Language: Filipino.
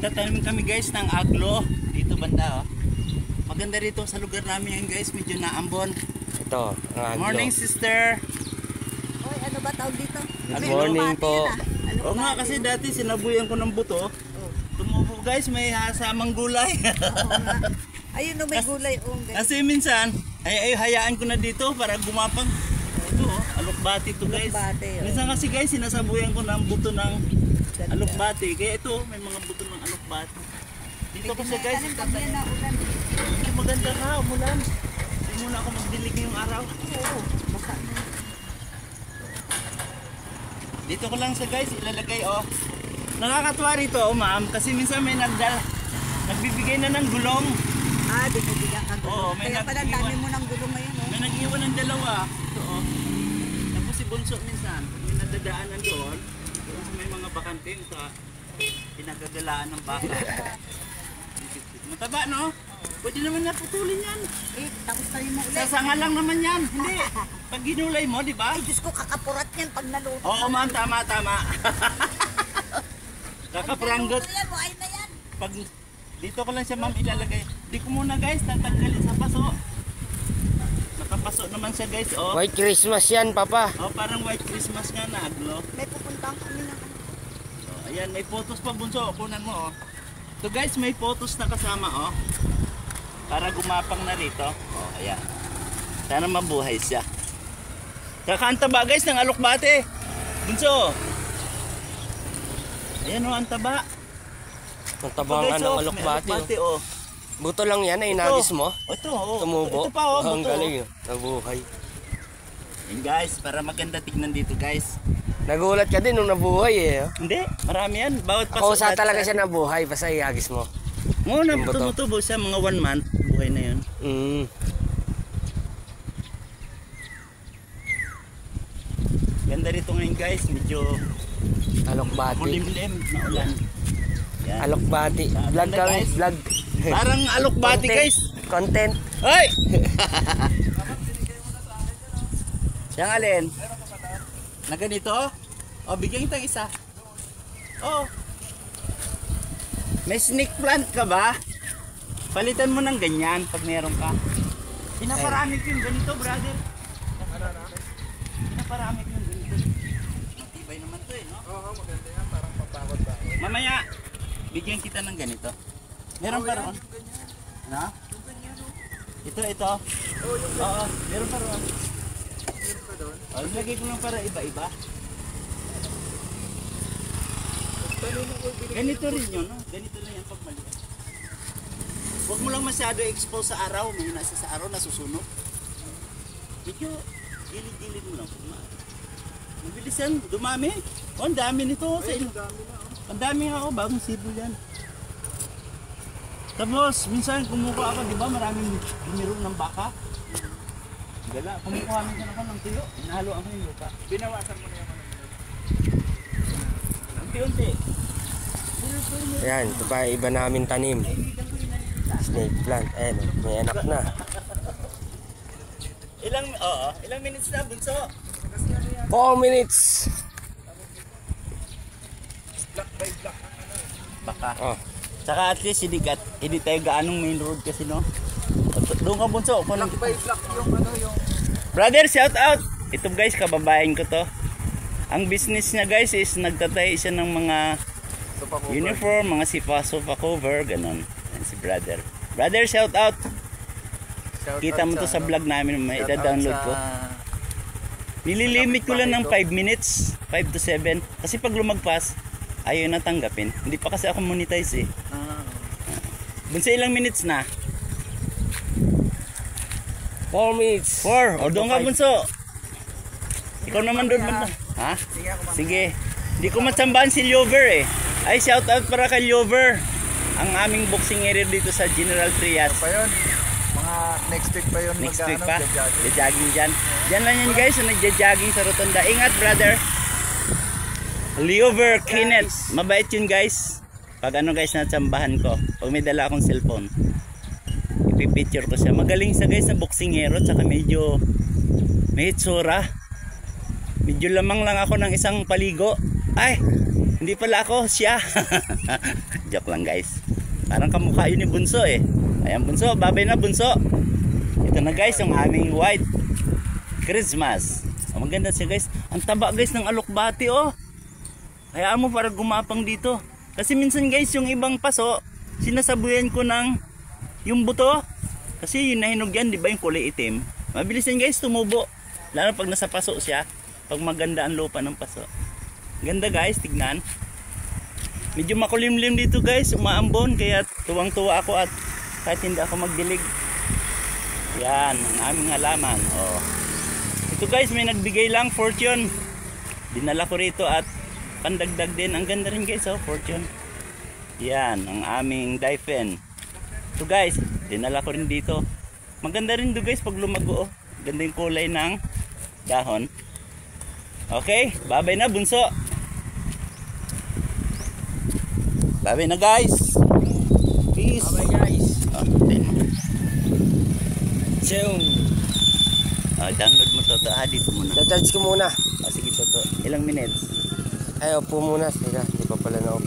Magtatanim kami guys ng aglo dito banda oh. Maganda rito sa lugar namin yan guys, medyo naambon. Ito, ang aglo. Morning sister. Oy, ano ba tawag dito? Good morning po. Oo nga kasi dati sinabuyan ko ng buto. Tumubo guys, may hasamang gulay. Ayun no, may gulay guys. Kasi minsan ay hayaan ko na dito para gumapang. Ito oh, alokbati to guys. Alokbati, oh. Minsan kasi guys sinasabuyan ko ng buto ng alokbati. Kaya ito may mga buto ng alokbati. Dito kasi guys, maganda ka, umulan. Hindi muna ako magdilig ngayong araw. Dito ko lang sa guys ilalagay oh. Nakakatuwa rito oh ma'am kasi minsan may nagbibigay na ng gulong. Ah, binibigyan ka gulong. Oo, may Kaya pala dami mo ng gulong ngayon oh. May nag-iwan ng dalawa. Ito oh. Tapos si Bunso minsan may nadadaanan doon. Kasi may mga bakante sa pinagagalaan ng baka. Mataba no? Pwede naman naputulin yan. Eh, tapos tayo mo ulit. Sasanga lang naman yan. Hindi. Pag ginulay mo, di ba? Ay, Diyos ko, kakapurat yan pag naluto. Oo man, tama. Kakapuranggot. Buhay na yan. Pag dito ko lang siya ma'am ilalagay. Di ko muna guys, tatanggalin sa paso. Nakapaso naman siya guys. Oh. White Christmas yan, Papa. Oh, parang white Christmas nga na aglo. May pupuntahan kami na. Oh, ayan, may photos pa Bunso. Kunan mo oh. So guys, may photos na kasama oh. Para gumapang na rito. Oh, ayan. Sana mabuhay siya. Kakanta ba guys ng alokbate? Bunso. Ayan oh, ang taba. Ang tabangan ng alokbate. Oh. Buto lang yan, ay nagis mo. Ito oh. Tumubo. Ito pa oh, Ang buto. galing, nabuhay. Ayan guys, para maganda tignan dito guys. Nagulat ka din nung nabuhay eh. Hindi, marami yan. Bawat pasok. Ako sa talaga siya nabuhay, basta iagis mo. Muna, tumutubo siya, mga 1 month. Buhay na yun. Ganda rito ngayon guys, medyo Alokbati. mulimlim na ulan. Yan. Alokbati. Vlog Ganda, kami, guys. vlog. Parang alokbati guys. Content. Hoy! Yang alin? Na ganito? O, bigyan kitang isa. Oh. May snake plant ka ba? Palitan mo ng ganyan pag meron ka. Pinaparami ko yung ganito, brother. Pinaparami ko yung ganito. Matibay naman to eh, no? Oo, maganda yan. Parang papakot-bakot. Mamaya, bigyan kita ng ganito. Meron pa roon? Na? Ito. Oo, meron pa roon. Oh, ilagay ko lang para iba-iba. Ganito rin yun, no? Ganito na yan pag maliit. Huwag mo lang masyado expose sa araw. May nasa sa araw, nasusunog. Medyo gilid-gilid mo lang. Mabilis yan, dumami. Oh, ang dami nito. Ang dami nga ako, bagong sibol yan. Tapos, minsan kumukuha ako, di ba? Maraming binirong ng baka. Gala, kumukuha minsan ako ng tuyo. Inahalo ako yung lupa. Binawasan mo na yung Unti-unti. Ayan, ito pa iba namin tanim. Snake plant. Ayan, may anak na. Ilang minutes na, Bunso? 4 minutes. Baka. Oh. Tsaka at least hindi tayo gaanong main road kasi no. Doon ka Bunso. black by black yung ano yung... Brother, shout out! Ito guys, kababayan ko to. Ang business niya guys is nagtatay siya ng mga uniform, mga sofa cover, ganun. Yan si brother. Brother, shout out! Kita mo to sa vlog namin, may ida-download ko. Nililimit ko lang ng 5 minutes, 5 to 7. Kasi pag lumagpas, ayaw na tanggapin. Hindi pa kasi ako monetize eh. Bunso, ilang minutes na? 4 minutes. 4. O doon ka Bunso. Ikaw naman doon banda. Ha? Sige. Hindi ko matsambahan si Lover eh. Ay, shout out para kay Lover. Ang aming boxing area dito sa General Trias. Pa yun? Mga next week pa yun. Next week pa. Jajogging dyan. Dyan lang yan guys. Nagja-jogging sa Rotonda. Ingat brother. Lover Kenneth. Mabait yun guys. Pag ano guys natsambahan ko. Pag may dala akong cellphone. Ipipicture ko siya. Magaling sa guys na boksingero. Tsaka medyo may hitsura. Medyo lamang lang ako ng isang paligo. Ay, hindi pala ako, siya. Joke lang guys. Parang kamukha yun ni Bunso eh. Ayan Bunso, babay na Bunso. Ito na guys, yung aming white Christmas. Oh, maganda siya guys. Ang taba guys ng alokbati oh. Hayaan mo para gumapang dito. Kasi minsan guys, yung ibang paso, sinasabuyan ko ng yung buto. Kasi yung nahinog yan, di ba yung kulay itim? Mabilis yan guys, tumubo. Lalo pag nasa paso siya. Pag maganda ang lupa ng paso. Ganda guys, tignan. Medyo makulimlim dito guys, umaambon. Kaya tuwang-tuwa ako at kahit hindi ako magdilig. Yan, ang aming halaman. Oh. Ito guys, may nagbigay lang, fortune. Dinala ko rito at pandagdag din. Ang ganda rin guys, oh, fortune. Yan, ang aming daifen. Ito guys, dinala ko rin dito. Maganda rin do guys pag lumago. Oh. Ganda yung kulay ng dahon. Okay, babay na Bunso. Babay na guys. Peace. Bye guys. Oh, din. Cheung. Download mo to. Dito muna. Charge ko muna. Sige to. Ilang minutes? Ay, upo muna. Sila, hindi pa pala na-off.